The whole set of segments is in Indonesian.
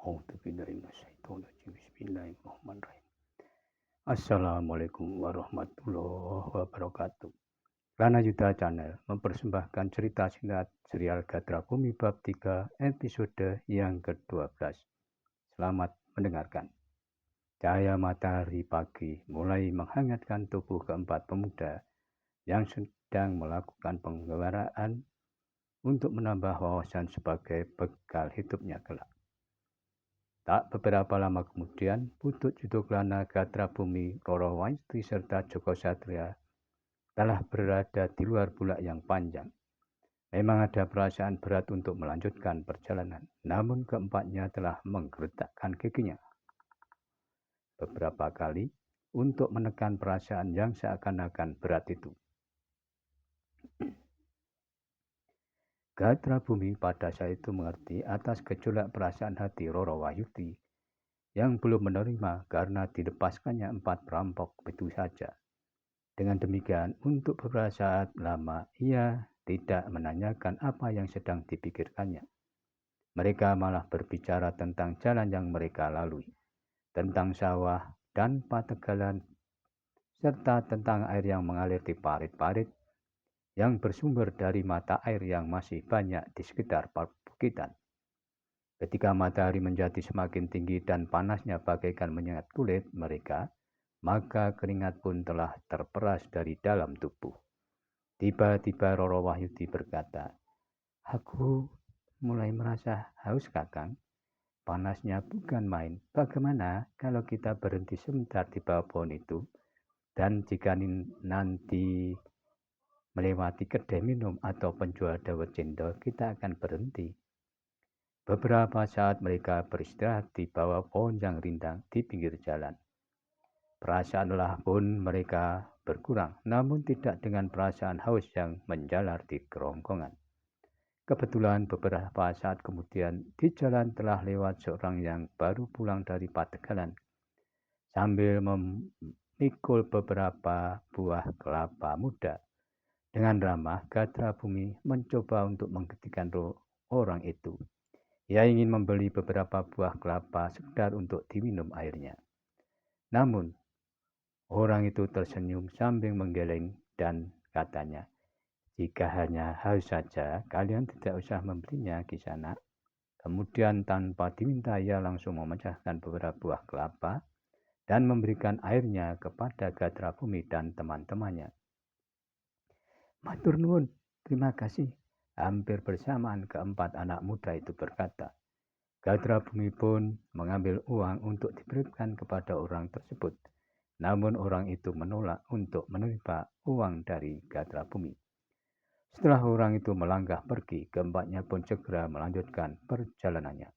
Bismillahirrahmanirrahim. Assalamualaikum warahmatullahi wabarakatuh. Lana Yuda Channel mempersembahkan cerita singkat serial Gatra Bumi bab 3 episode yang ke-12. Selamat mendengarkan. Cahaya matahari pagi mulai menghangatkan tubuh keempat pemuda yang sedang melakukan penggembaraan untuk menambah wawasan sebagai bekal hidupnya kelak. Tak beberapa lama kemudian, Putut Yudoklana, Gatra Bumi, Roro Waisti, serta Joko Satria telah berada di luar bulak yang panjang. Memang ada perasaan berat untuk melanjutkan perjalanan, namun keempatnya telah menggeretakkan giginya beberapa kali untuk menekan perasaan yang seakan-akan berat itu. Gatra Bumi pada saat itu mengerti atas gejolak perasaan hati Roro Wahyudi yang belum menerima karena dilepaskannya 4 perampok itu saja. Dengan demikian, untuk beberapa saat lama ia tidak menanyakan apa yang sedang dipikirkannya. Mereka malah berbicara tentang jalan yang mereka lalui, tentang sawah dan pategalan, serta tentang air yang mengalir di parit-parit yang bersumber dari mata air yang masih banyak di sekitar perbukitan. Ketika matahari menjadi semakin tinggi dan panasnya bagaikan menyengat kulit mereka, maka keringat pun telah terperas dari dalam tubuh. Tiba-tiba Roro Wahyudi berkata, "Aku mulai merasa haus, Kakang. Panasnya bukan main. Bagaimana kalau kita berhenti sebentar di bawah pohon itu? Dan jika nanti melewati kedai minum atau penjual dawet cendol, kita akan berhenti." Beberapa saat mereka beristirahat di bawah pohon yang rindang di pinggir jalan. Perasaan lelah pun mereka berkurang, namun tidak dengan perasaan haus yang menjalar di kerongkongan. Kebetulan beberapa saat kemudian di jalan telah lewat seorang yang baru pulang dari pategalan. Sambil memikul beberapa buah kelapa muda. Dengan ramah, Gatra Bumi mencoba untuk menghentikan orang itu. Ia ingin membeli beberapa buah kelapa sekedar untuk diminum airnya. Namun, orang itu tersenyum sambil menggeleng dan katanya, "Jika hanya haus saja, kalian tidak usah membelinya, Kisanak." Kemudian tanpa diminta ia langsung memecahkan beberapa buah kelapa dan memberikan airnya kepada Gatra Bumi dan teman-temannya. "Matur nuwun, terima kasih." Hampir bersamaan keempat anak muda itu berkata. Gatra Bumi pun mengambil uang untuk diberikan kepada orang tersebut. Namun orang itu menolak untuk menerima uang dari Gatra Bumi. Setelah orang itu melangkah pergi, keempatnya pun segera melanjutkan perjalanannya.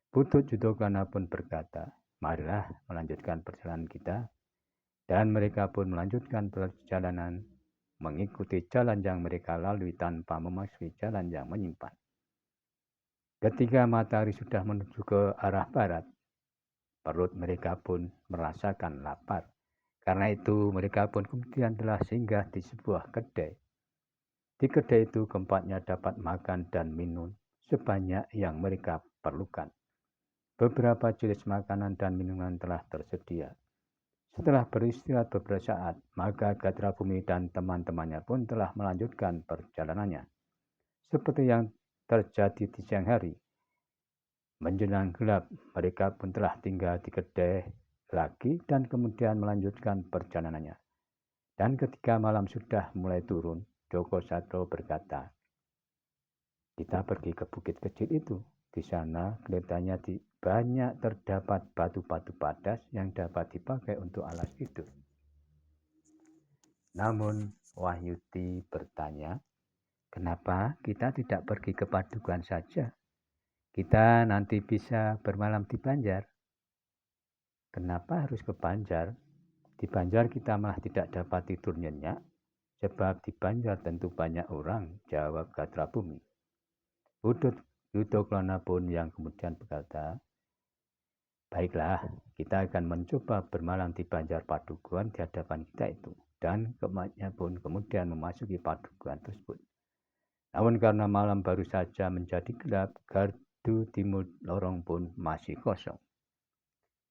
Putut Yudoklana pun berkata, "Marilah melanjutkan perjalanan kita." Dan mereka pun melanjutkan perjalanan mengikuti jalan yang mereka lalui tanpa memasuki jalan yang menyimpang. Ketika matahari sudah menuju ke arah barat, perut mereka pun merasakan lapar. Karena itu mereka pun kemudian telah singgah di sebuah kedai. Di kedai itu keempatnya dapat makan dan minum sebanyak yang mereka perlukan. Beberapa jenis makanan dan minuman telah tersedia. Setelah beristirahat beberapa saat, maka Gatra Bumi dan teman-temannya pun telah melanjutkan perjalanannya. Seperti yang terjadi di siang hari, menjelang gelap, mereka pun telah tinggal di kedai lagi dan kemudian melanjutkan perjalanannya. Dan ketika malam sudah mulai turun, Joko Satrio berkata, "Kita pergi ke bukit kecil itu. Di sana kelihatannya banyak terdapat batu-batu padas yang dapat dipakai untuk alas tidur." Namun Wahyudi bertanya, "Kenapa kita tidak pergi ke Padukuhan saja? Kita nanti bisa bermalam di Banjar." "Kenapa harus ke Banjar? Di Banjar kita malah tidak dapat tidur nyenyak, sebab di Banjar tentu banyak orang," jawab Gatra Bumi. Putut Yudoklana pun yang kemudian berkata, "Baiklah, kita akan mencoba bermalam di Banjar Padukuhan di hadapan kita itu." Dan keempatnya pun kemudian memasuki padukuhan tersebut. Namun karena malam baru saja menjadi gelap, pintu timur lorong pun masih kosong.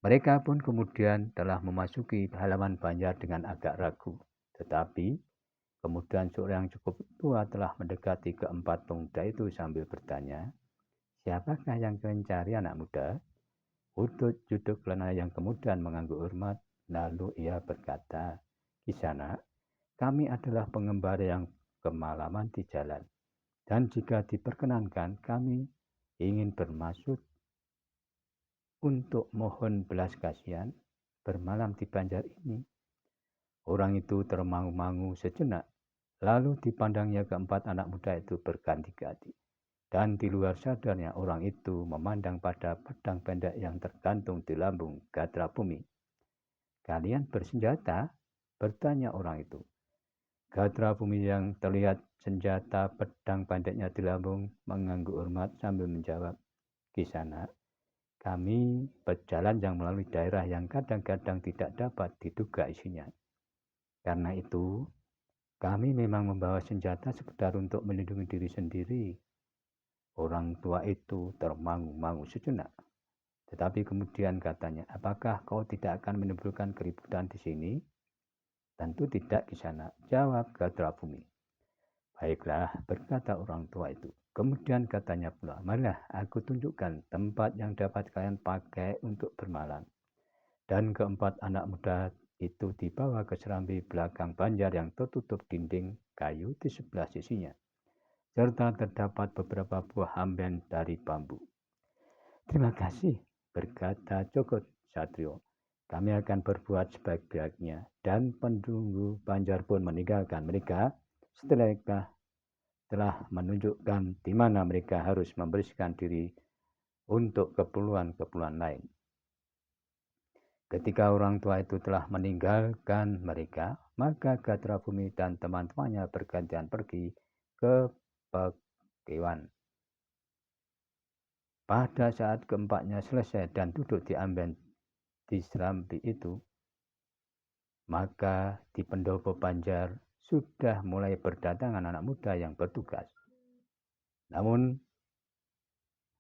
Mereka pun kemudian telah memasuki halaman banjar dengan agak ragu. Tetapi kemudian seorang yang cukup tua telah mendekati keempat pemuda itu sambil bertanya, "Siapakah yang mencari anak muda?" Utut Juduk Lana yang kemudian mengangguk hormat, lalu ia berkata, "Kisana, kami adalah pengembara yang kemalaman di jalan. Dan jika diperkenankan, kami ingin bermaksud untuk mohon belas kasihan bermalam di Banjar ini." Orang itu termangu-mangu sejenak, lalu dipandangnya keempat anak muda itu berganti-ganti. Dan di luar sadarnya orang itu memandang pada pedang pendek yang tergantung di lambung Gatra Bumi. "Kalian bersenjata?" bertanya orang itu. Gatra Bumi yang terlihat senjata pedang pendeknya di lambung mengangguk hormat sambil menjawab, "Kisana, kami berjalan yang melalui daerah yang kadang-kadang tidak dapat diduga isinya. Karena itu, kami memang membawa senjata sekedar untuk melindungi diri sendiri." Orang tua itu termangu-mangu sejenak. Tetapi kemudian katanya, "Apakah kau tidak akan menimbulkan keributan di sini?" "Tentu tidak, Kisana," jawab Gatra Bumi. "Baiklah," berkata orang tua itu. Kemudian katanya pula, "Marilah aku tunjukkan tempat yang dapat kalian pakai untuk bermalam." Dan keempat anak muda itu dibawa ke serambi belakang banjar yang tertutup dinding kayu di sebelah sisinya, serta terdapat beberapa buah amben dari bambu. "Terima kasih," berkata Jokot Satrio. "Kami akan berbuat sebaik-baiknya." Dan penduduk Banjar pun meninggalkan mereka setelah mereka telah menunjukkan di mana mereka harus membersihkan diri untuk keperluan-keperluan lain. Ketika orang tua itu telah meninggalkan mereka, maka Gatra Bumi dan teman-temannya bergantian pergi ke Pekewan. Pada saat keempatnya selesai dan duduk di amben di serambi itu, maka di pendopo Banjar sudah mulai berdatangan anak muda yang bertugas. Namun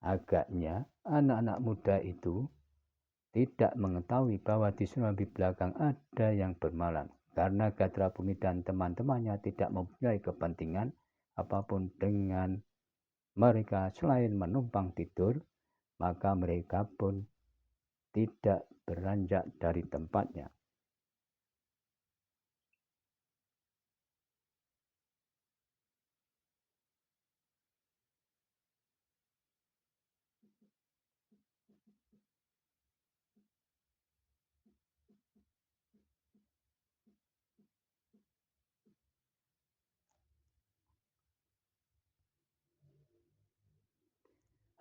agaknya anak-anak muda itu tidak mengetahui bahwa di serambi belakang ada yang bermalam, karena Gatra Bumi dan teman-temannya tidak mempunyai kepentingan apapun dengan mereka selain menumpang tidur, maka mereka pun tidak beranjak dari tempatnya.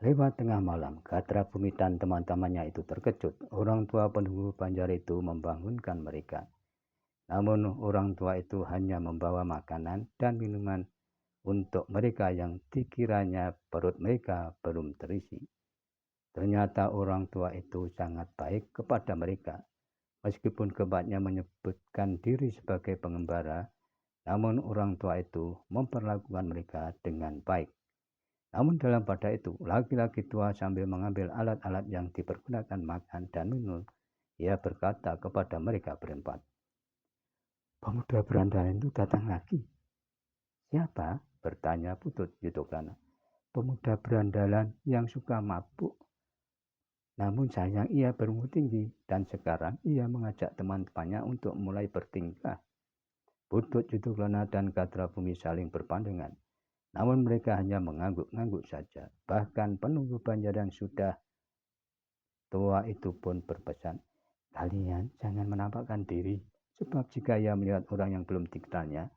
Lewat tengah malam, Gatra Bumi dan teman-temannya itu terkejut. Orang tua penghulu Banjar itu membangunkan mereka. Namun orang tua itu hanya membawa makanan dan minuman untuk mereka yang dikiranya perut mereka belum terisi. Ternyata orang tua itu sangat baik kepada mereka. Meskipun keempatnya menyebutkan diri sebagai pengembara, namun orang tua itu memperlakukan mereka dengan baik. Namun dalam pada itu, laki-laki tua sambil mengambil alat-alat yang dipergunakan makan dan minum, ia berkata kepada mereka berempat, "Pemuda berandalan itu datang lagi." "Siapa?" bertanya Putut Yudoklana. "Pemuda berandalan yang suka mabuk. Namun sayang ia berumur tinggi dan sekarang ia mengajak teman-temannya untuk mulai bertingkah." Putut Yudoklana dan Gatra Bumi saling berpandangan. Namun mereka hanya mengangguk-angguk saja. Bahkan penunggu Banjar yang sudah tua itu pun berpesan, "Kalian jangan menampakkan diri, sebab jika ia melihat orang yang belum dikenalnya,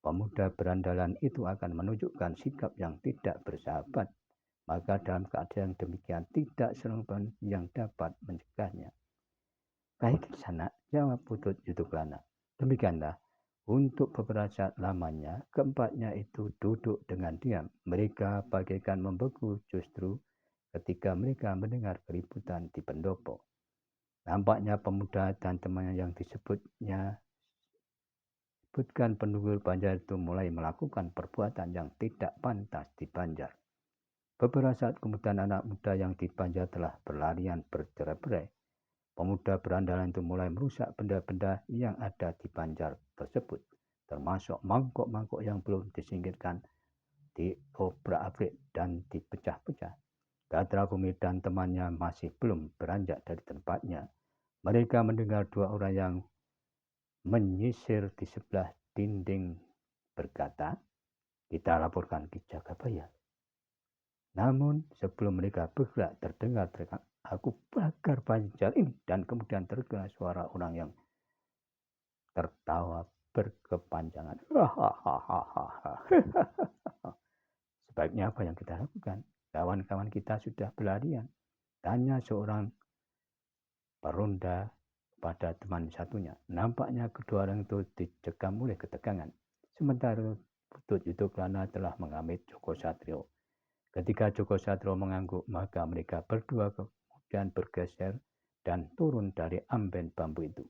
pemuda berandalan itu akan menunjukkan sikap yang tidak bersahabat. Maka dalam keadaan demikian tidak seorang yang dapat mencegahnya." "Baik di sana," jawab Putut Yudoklana. Demikianlah. Untuk beberapa saat lamanya, keempatnya itu duduk dengan diam. Mereka bagaikan membeku justru ketika mereka mendengar keributan di pendopo. Nampaknya pemuda dan temannya yang disebutkan penduduk Banjar itu mulai melakukan perbuatan yang tidak pantas di Banjar. Beberapa saat kemudian anak muda yang dipanjar telah berlarian bercerai-berai. Pemuda berandalan itu mulai merusak benda-benda yang ada di panjar tersebut, termasuk mangkok-mangkok yang belum disingkirkan, diobrak-abrik dan dipecah-pecah. Gatra Bumi dan temannya masih belum beranjak dari tempatnya. Mereka mendengar dua orang yang menyisir di sebelah dinding berkata, "Kita laporkan Ki Jagabaya." Namun sebelum mereka bergerak terdengar teriakan, "Aku bakar panjar ini," dan kemudian terdengar suara orang yang tertawa berkepanjangan. Sebaiknya apa yang kita lakukan? Kawan-kawan kita sudah berlarian. Tanya seorang peronda pada teman satunya. Nampaknya kedua orang itu dicekam oleh ketegangan. Sementara Putut Yudoklana telah mengambil Joko Satrio. Ketika Joko Satrio mengangguk, maka mereka berdua kemudian bergeser dan turun dari amben bambu itu.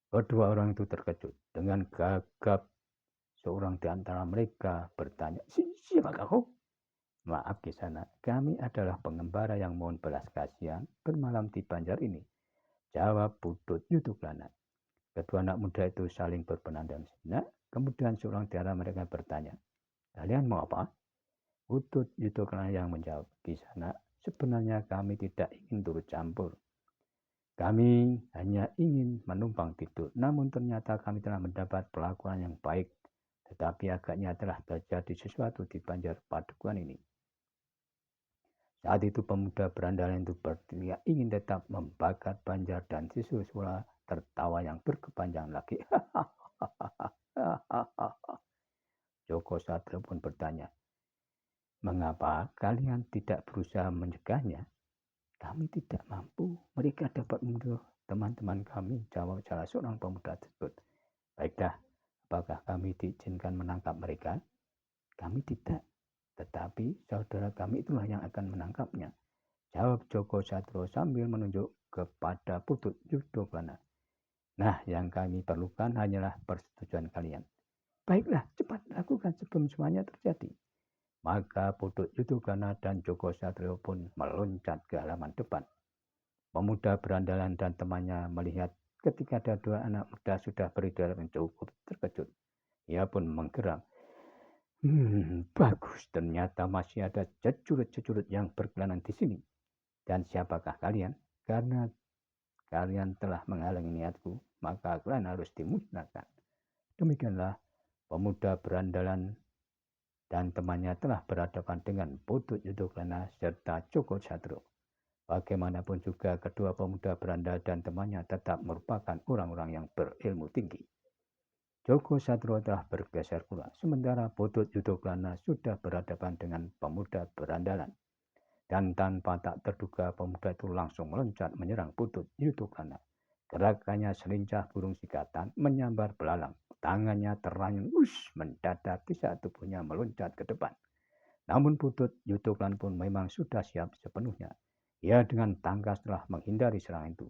Kedua orang itu terkejut. Dengan gagap, seorang di antara mereka bertanya, "Siapakah kau?" "Maaf Kisana, kami adalah pengembara yang mohon belas kasihan bermalam di banjar ini," jawab Putut Yudoklana. Kedua anak muda itu saling berpenandang sejenak. Kemudian seorang di antara mereka bertanya, "Kalian mau apa?" Putut Yudoklana yang menjawab, "Kisana, sebenarnya kami tidak ingin turut campur. Kami hanya ingin menumpang tidur, namun ternyata kami telah mendapat perlakuan yang baik, tetapi agaknya telah terjadi sesuatu di banjar padukuhan ini." Saat itu pemuda berandalan itu berteriak ingin tetap membakar banjar dan siswa tertawa yang berkepanjangan lagi. Joko Satrio pun bertanya, "Mengapa kalian tidak berusaha mencegahnya?" "Kami tidak mampu. Mereka dapat membunuh teman-teman kami," jawab salah seorang pemuda tersebut. "Baiklah, apakah kami diizinkan menangkap mereka?" "Kami tidak. Tetapi saudara kami itulah yang akan menangkapnya," jawab Joko Satrio sambil menunjuk kepada Putut Yudoklana. "Nah, yang kami perlukan hanyalah persetujuan kalian." "Baiklah, cepat lakukan sebelum semuanya terjadi." Maka Putut Yudoklana dan Joko Satrio pun meloncat ke halaman depan. Pemuda berandalan dan temannya melihat ketika ada dua anak muda sudah berjalan cukup terkejut. Ia pun menggeram. Bagus, ternyata masih ada cecurit-cecurit yang berkeliaran di sini. Dan siapakah kalian? Karena kalian telah menghalangi niatku, maka kalian harus dimusnahkan. Demikianlah pemuda berandalan dan temannya telah berhadapan dengan Putut Yudoklana serta Joko Satrio. Bagaimanapun juga kedua pemuda berandal dan temannya tetap merupakan orang-orang yang berilmu tinggi. Joko Satrio telah bergeser pula, sementara Putut Yudoklana sudah berhadapan dengan pemuda berandalan. Dan tanpa tak terduga pemuda itu langsung meloncat menyerang Putut Yudoklana. Gerakannya selincah burung sikatan menyambar belalang. Tangannya terayun mendadak di saat tubuhnya meloncat ke depan. Namun Putut Yudoklana pun memang sudah siap sepenuhnya. Ia dengan tangkas telah menghindari serangan itu.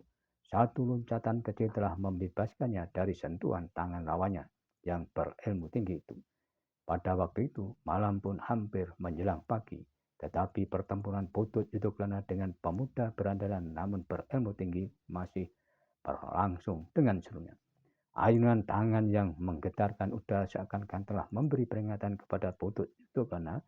Satu loncatan kecil telah membebaskannya dari sentuhan tangan lawannya yang berilmu tinggi itu. Pada waktu itu malam pun hampir menjelang pagi. Tetapi pertempuran Putut Yudoklana dengan pemuda berandalan namun berilmu tinggi masih berlangsung dengan serunya. Ayunan tangan yang menggetarkan udara seakan-akan telah memberi peringatan kepada Putut Yudoklana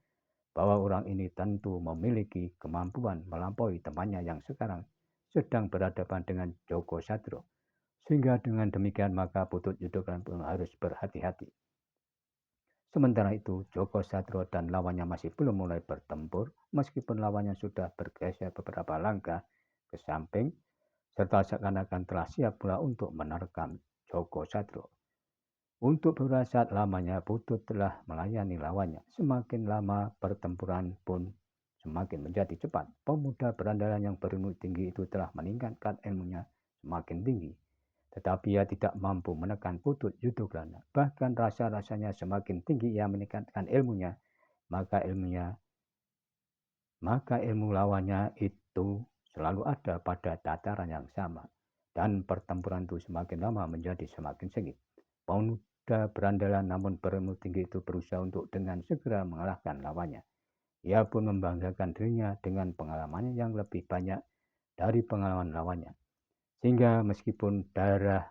bahwa orang ini tentu memiliki kemampuan melampaui temannya yang sekarang sedang berhadapan dengan Joko Satrio. Sehingga dengan demikian maka Putut Yudoklana pun harus berhati-hati. Sementara itu Joko Satrio dan lawannya masih belum mulai bertempur meskipun lawannya sudah bergeser beberapa langkah ke samping serta seakan-akan telah siap pula untuk menerkam Joko Satrio. Untuk beberapa saat lamanya Putut telah melayani lawannya. Semakin lama pertempuran pun semakin menjadi cepat. Pemuda berandalan yang berilmu tinggi itu telah meningkatkan ilmunya semakin tinggi. Tetapi ia tidak mampu menekan Putut Yudoklana. Bahkan rasa-rasanya semakin tinggi ia meningkatkan ilmunya, maka ilmu lawannya itu selalu ada pada tataran yang sama. Dan pertempuran itu semakin lama menjadi semakin sengit. Pemuda berandalan namun berilmu tinggi itu berusaha untuk dengan segera mengalahkan lawannya. Ia pun membanggakan dirinya dengan pengalamannya yang lebih banyak dari pengalaman lawannya. Sehingga meskipun darah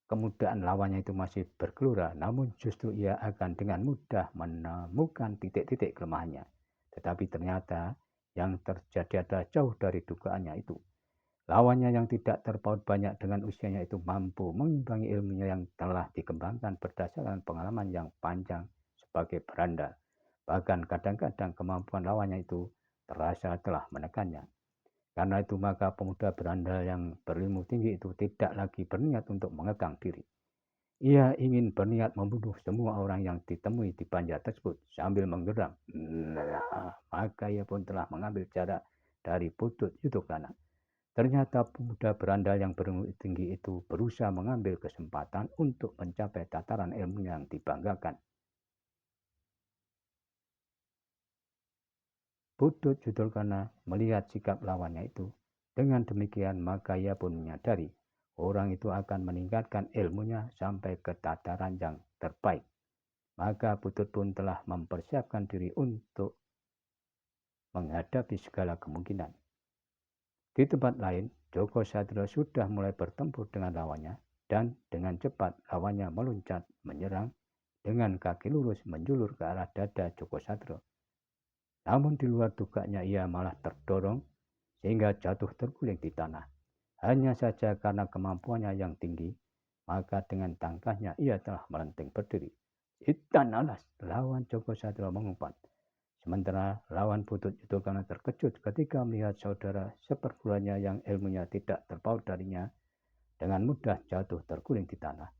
kemudaan lawannya itu masih bergelora, namun justru ia akan dengan mudah menemukan titik-titik kelemahannya. Tetapi ternyata yang terjadi adalah jauh dari dugaannya itu. Lawannya yang tidak terpaut banyak dengan usianya itu mampu mengimbangi ilmunya yang telah dikembangkan berdasarkan pengalaman yang panjang sebagai berandal. Bahkan kadang-kadang kemampuan lawannya itu terasa telah menekannya. Karena itu maka pemuda berandal yang berilmu tinggi itu tidak lagi berniat untuk mengekang diri. Ia ingin berniat membunuh semua orang yang ditemui di panjat tersebut sambil menggeram. Maka ia pun telah mengambil jarak dari Putut Yudoklana. Ternyata pemuda berandal yang berilmu tinggi itu berusaha mengambil kesempatan untuk mencapai tataran ilmu yang dibanggakan. Putut Yudoklana melihat sikap lawannya itu. Dengan demikian maka ia pun menyadari orang itu akan meningkatkan ilmunya sampai ke tataran yang terbaik. Maka Putut pun telah mempersiapkan diri untuk menghadapi segala kemungkinan. Di tempat lain, Joko Satrio sudah mulai bertempur dengan lawannya dan dengan cepat lawannya meloncat menyerang dengan kaki lurus menjulur ke arah dada Joko Satrio. Namun di luar dugaannya ia malah terdorong sehingga jatuh terguling di tanah. Hanya saja karena kemampuannya yang tinggi, maka dengan tangkahnya ia telah melenting berdiri. Hitan alas, lawan Joko Satrio mengumpat. Sementara lawan Putut Yudoklana terkejut ketika melihat saudara sepergulanya yang ilmunya tidak terpaut darinya dengan mudah jatuh terguling di tanah.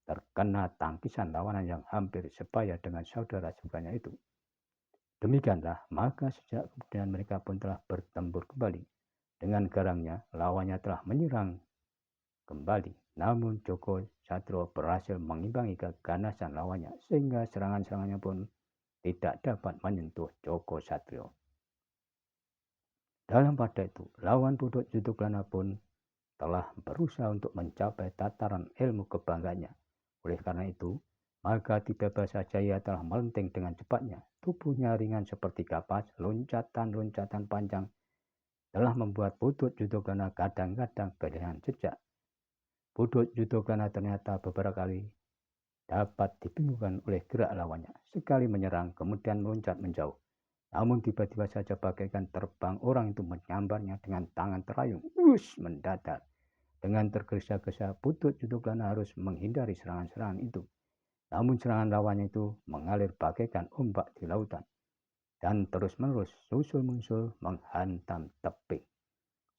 Terkena tangkisan lawanan yang hampir sebaya dengan saudara sebagainya itu. Demikianlah, maka sejak kemudian mereka pun telah bertempur kembali. Dengan garangnya, lawannya telah menyerang kembali. Namun Joko Satrio berhasil mengimbangi keganasan lawannya sehingga serangan-serangannya pun tidak dapat menyentuh Joko Satrio. Dalam pada itu, lawan Putut Yudoklana pun telah berusaha untuk mencapai tataran ilmu kebanggaannya. Oleh karena itu, maka tidak saja ia telah melenting dengan cepatnya. Tubuhnya ringan seperti kapas, loncatan-loncatan panjang telah membuat Putut Yudoklana kadang-kadang kehilangan jejak. Putut Yudoklana ternyata beberapa kali dapat dibingungkan oleh gerak lawannya. Sekali menyerang, kemudian meloncat menjauh. Namun tiba-tiba saja bagaikan terbang, orang itu menyambarnya dengan tangan terayun. Mendadak. Dengan tergesa-gesa, Putut Yudoklana harus menghindari serangan-serangan itu. Namun serangan lawannya itu mengalir bagaikan ombak di lautan. Dan terus-menerus susul-musul menghantam tebing.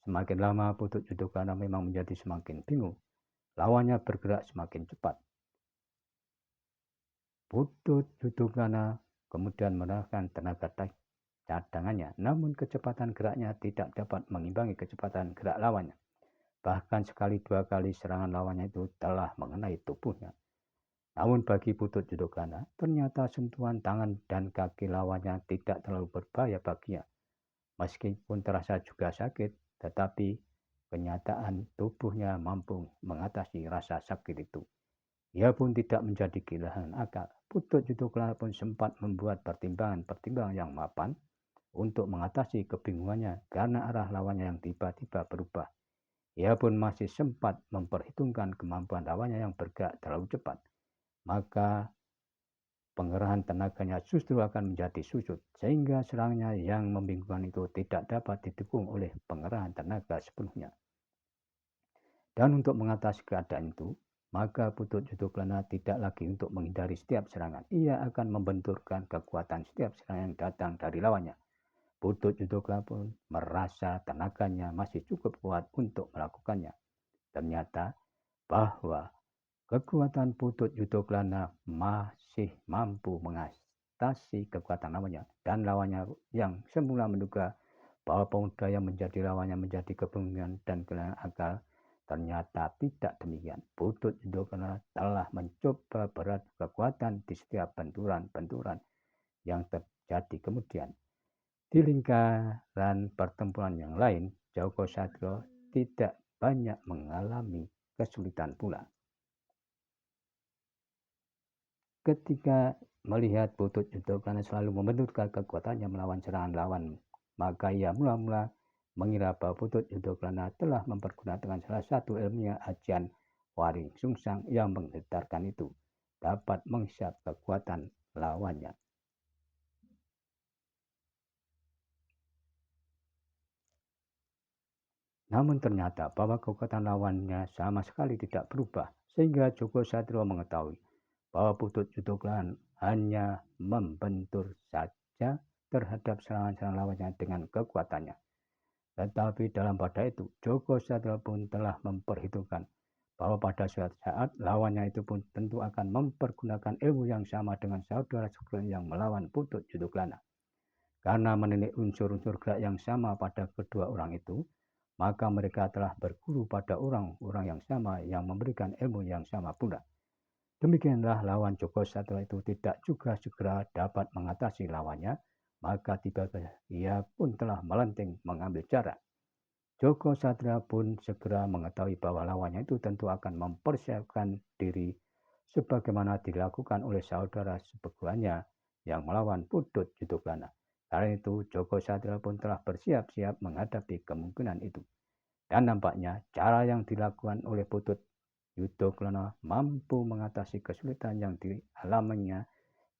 Semakin lama Putut Yudoklana memang menjadi semakin bingung. Lawannya bergerak semakin cepat. Putut Yudoklana kemudian mengerahkan tenaga cadangannya, namun kecepatan geraknya tidak dapat mengimbangi kecepatan gerak lawannya. Bahkan sekali dua kali serangan lawannya itu telah mengenai tubuhnya. Namun bagi Putut Yudoklana, ternyata sentuhan tangan dan kaki lawannya tidak terlalu berbahaya baginya. Meskipun terasa juga sakit, tetapi kenyataan tubuhnya mampu mengatasi rasa sakit itu. Ia pun tidak menjadi kehilangan akal. Putut Yudoklana pun sempat membuat pertimbangan-pertimbangan yang mapan untuk mengatasi kebingungannya karena arah lawannya yang tiba-tiba berubah. Ia pun masih sempat memperhitungkan kemampuan lawannya yang bergerak terlalu cepat. Maka pengerahan tenaganya justru akan menjadi susut, sehingga serangannya yang membingungkan itu tidak dapat didukung oleh pengerahan tenaga sepenuhnya. Dan untuk mengatasi keadaan itu, maka Putut Yudoklana tidak lagi untuk menghindari setiap serangan. Ia akan membenturkan kekuatan setiap serangan yang datang dari lawannya. Putut Yudoklana pun merasa tenaganya masih cukup kuat untuk melakukannya. Ternyata bahwa kekuatan Putut Yudoklana masih mampu mengatasi kekuatan lawannya. Dan lawannya yang semula menduga bahwa pemuda yang menjadi lawannya menjadi kebingungan dan kehilangan akal, ternyata tidak demikian. Putut Yudoklana telah mencoba beradu kekuatan di setiap benturan-benturan yang terjadi kemudian. Di lingkaran pertempuran yang lain, Joko Satrio tidak banyak mengalami kesulitan pula. Ketika melihat Putut Yudoklana selalu membenturkan kekuatannya melawan serangan lawan, maka ia mula-mula mengira bahwa Putut Yudoklana telah mempergunakan salah satu ilmunya ajian Waring Sungsang yang menggetarkan itu dapat menghisap kekuatan lawannya. Namun ternyata bahwa kekuatan lawannya sama sekali tidak berubah, sehingga Joko Satrio mengetahui bahwa Putut Yudoklana hanya membentur saja terhadap serangan-serangan lawannya dengan kekuatannya. Tetapi dalam pada itu, Joko Satrio pun telah memperhitungkan bahwa pada suatu saat lawannya itu pun tentu akan mempergunakan ilmu yang sama dengan saudara-saudara yang melawan Putut Yudoklana. Karena menilik unsur-unsur gerak yang sama pada kedua orang itu, maka mereka telah berguru pada orang-orang yang sama yang memberikan ilmu yang sama pula. Demikianlah lawan Joko Satrio itu tidak juga segera dapat mengatasi lawannya, maka tiba-tiba ia pun telah melenting mengambil jarak. Joko Satrio pun segera mengetahui bahwa lawannya itu tentu akan mempersiapkan diri sebagaimana dilakukan oleh saudara sepeguannya yang melawan Putut Yudoklana. Karena itu Joko Satrio pun telah bersiap-siap menghadapi kemungkinan itu. Dan nampaknya cara yang dilakukan oleh Putut Yudoklana mampu mengatasi kesulitan yang dialaminya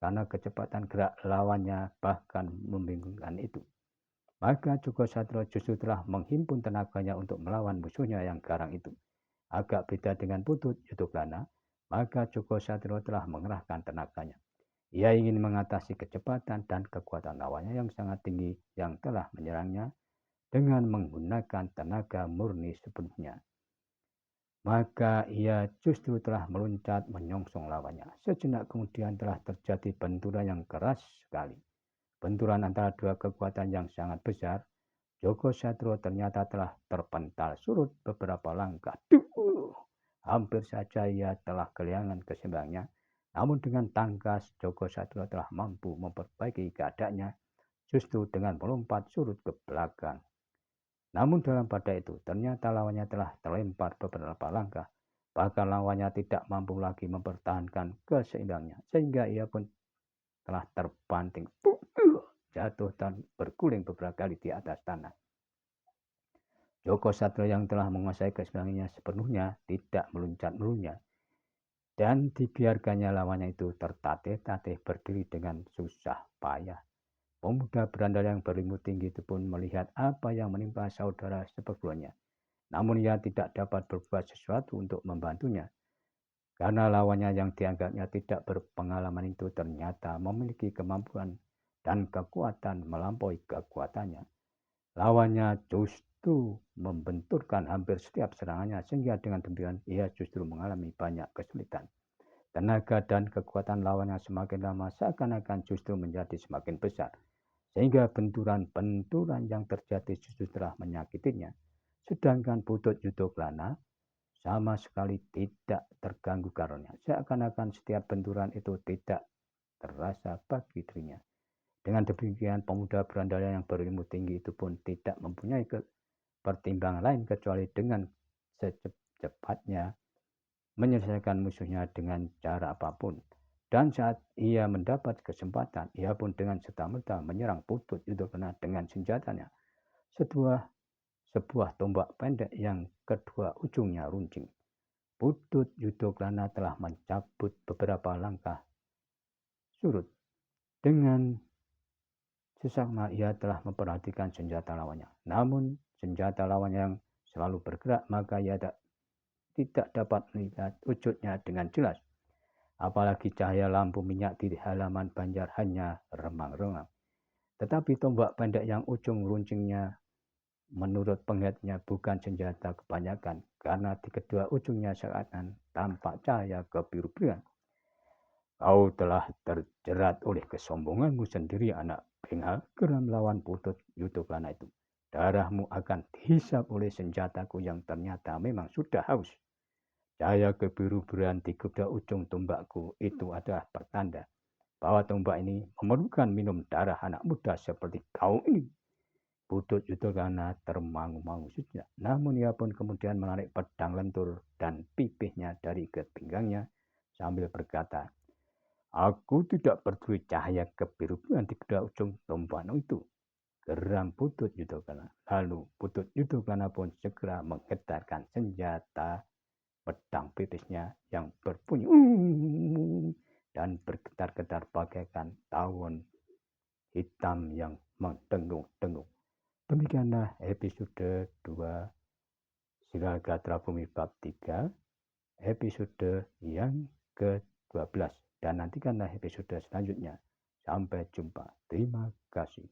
karena kecepatan gerak lawannya bahkan membingungkan itu. Maka Joko Satrio justru telah menghimpun tenaganya untuk melawan musuhnya yang garang itu. Agak beda dengan Putut Yudoklana, maka Joko Satrio telah mengerahkan tenaganya. Ia ingin mengatasi kecepatan dan kekuatan lawannya yang sangat tinggi yang telah menyerangnya dengan menggunakan tenaga murni sepenuhnya. Maka ia justru telah meloncat menyongsong lawannya. Sejenak kemudian telah terjadi benturan yang keras sekali. Benturan antara dua kekuatan yang sangat besar. Joko Satrio ternyata telah terpental surut beberapa langkah. Hampir saja ia telah kehilangan keseimbangannya. Namun dengan tangkas Joko Satrio telah mampu memperbaiki keadaannya justru dengan melompat surut ke belakang. Namun dalam pada itu ternyata lawannya telah terlempar beberapa langkah. Bahkan lawannya tidak mampu lagi mempertahankan keseimbangannya. Sehingga ia pun telah terbanting, jatuh dan berguling beberapa kali di atas tanah. Joko Satrio yang telah menguasai keseimbangannya sepenuhnya tidak meluncat-meluncat. Dan dibiarkannya lawannya itu tertatih-tatih berdiri dengan susah payah. Pemuda berandal yang berilmu tinggi itu pun melihat apa yang menimpa saudara seperguruannya. Namun ia tidak dapat berbuat sesuatu untuk membantunya. Karena lawannya yang dianggapnya tidak berpengalaman itu ternyata memiliki kemampuan dan kekuatan melampaui kekuatannya. Lawannya justru membenturkan hampir setiap serangannya sehingga dengan demikian ia justru mengalami banyak kesulitan. Tenaga dan kekuatan lawannya semakin lama seakan-akan justru menjadi semakin besar. Sehingga benturan-benturan yang terjadi justru telah menyakitinya. Sedangkan Putut Yudoklana sama sekali tidak terganggu karenanya. Seakan-akan setiap benturan itu tidak terasa bagi dirinya. Dengan demikian pemuda berandal yang berilmu tinggi itu pun tidak mempunyai pertimbangan lain kecuali dengan secepatnya menyelesaikan musuhnya dengan cara apapun. Dan saat ia mendapat kesempatan, ia pun dengan serta-merta menyerang Putut Yudoklana dengan senjatanya. Sebuah tombak pendek yang kedua ujungnya runcing. Putut Yudoklana telah mencabut beberapa langkah surut. Dengan sesaksama ia telah memperhatikan senjata lawannya. Namun senjata lawannya yang selalu bergerak, maka ia tidak dapat melihat wujudnya dengan jelas. Apalagi cahaya lampu minyak di halaman banjar hanya remang-remang. Tetapi tombak pendek yang ujung runcingnya menurut penglihatannya bukan senjata kebanyakan, karena di kedua ujungnya seakan tampak cahaya kebiru-biruan. Kau telah terjerat oleh kesombonganmu sendiri, anak bengal, geram lawan Putut Yudoklana itu. Darahmu akan dihisap oleh senjataku yang ternyata memang sudah haus. Cahaya kebiru-biruan di kedua ujung tombakku itu adalah pertanda bahwa tombak ini memerlukan minum darah anak muda seperti kau ini. Putut Yudoklana termangu-mangu sejenak. Namun ia pun kemudian menarik pedang lentur dan pipihnya dari pinggangnya sambil berkata, Aku tidak peduli cahaya kebiruan di kedua ujung tombak itu. Geram Putut Yudhokala. Lalu Putut Yudhokala pun segera menggetarkan senjata pedang pipisnya yang berbunyi dan bergetar-getar bagaikan tawon hitam yang mendengung-dengung. Demikianlah episode 2 Siragatra Bumi bab 3, episode yang ke-12. Dan nantikanlah episode selanjutnya. Sampai jumpa. Terima kasih.